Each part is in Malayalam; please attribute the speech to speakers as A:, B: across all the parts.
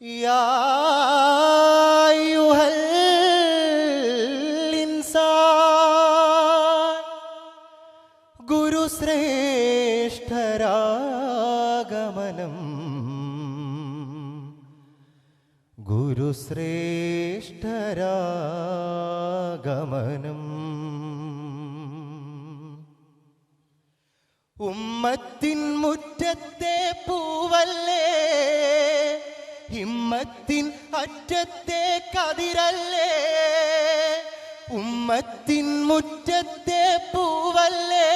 A: يا أيها الإنسان ഗുരുശ്രേഷ്ഠരാഗമനം ഗുരുശ്രേഷ്ഠരാഗമനം ഉമ്മത്തിൻ മുറ്റത്തെ പൂവല്ലേ ഹിമ്മത്തിൻ അറ്റത്തെ കതിരല്ലേ ഉമ്മത്തിൻ മുറ്റത്തെ പൂവല്ലേ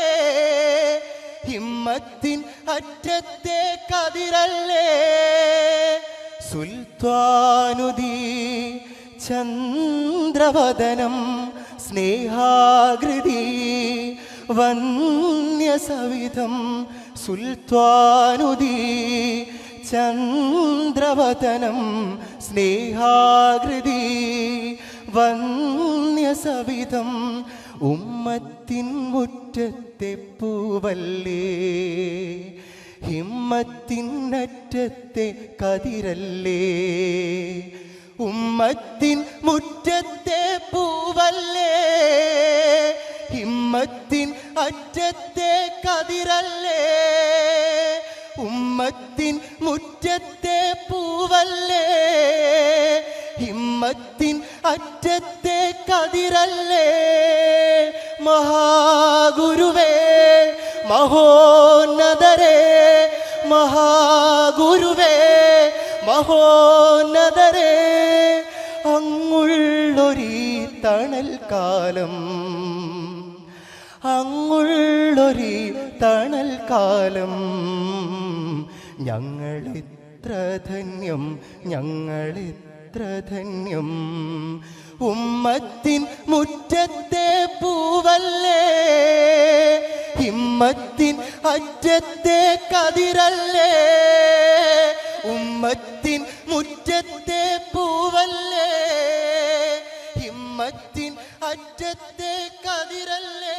A: ഹിമ്മത്തിൻ അറ്റത്തെ കതിരല്ലേ സുൽത്താനുദീ ചന്ദ്രവദനം സ്നേഹാകൃതി വന്യസവിധം സുൽത്താനുദീ ചന്ദ്രവദനം സ്നേഹാകൃതി വന്യസവിധം ഉമ്മത്തിൻ മുറ്റത്തെ പൂവല്ലേ ഹിമ്മത്തിൻ അറ്റത്തെ കതിരല്ലേ ഉമ്മത്തിൻ മുറ്റത്തെ പൂവല്ലേ ഹിമ്മത്തിൻ അറ്റത്തെ കതിരല്ലേ ഉമ്മത്തിൻ മുറ്റത്തെ പൂവല്ലേ ഹിമ്മത്തിൻ അറ്റത്തെ കതിരല്ലേ മഹാഗുരുവേ മഹോന്നതരേ മഹാഗുരുവേ മഹോന്നതരേ അങ്ങുള്ളൊരീ തണൽ കാലം അങ്ങുള്ളൊരീ തണൽ കാലം ഞങ്ങളെത്ര ധന്യം ഞങ്ങളെത്ര ധന്യം ഉമ്മത്തിൻ മുറ്റത്തെ പൂവല്ലേ ഹിമ്മത്തിൻ അറ്റത്തെ കതിരല്ലേ ഉമ്മത്തിൻ മുറ്റത്തെ പൂവല്ലേ ഹിമ്മത്തിൻ അറ്റത്തെ കതിരല്ലേ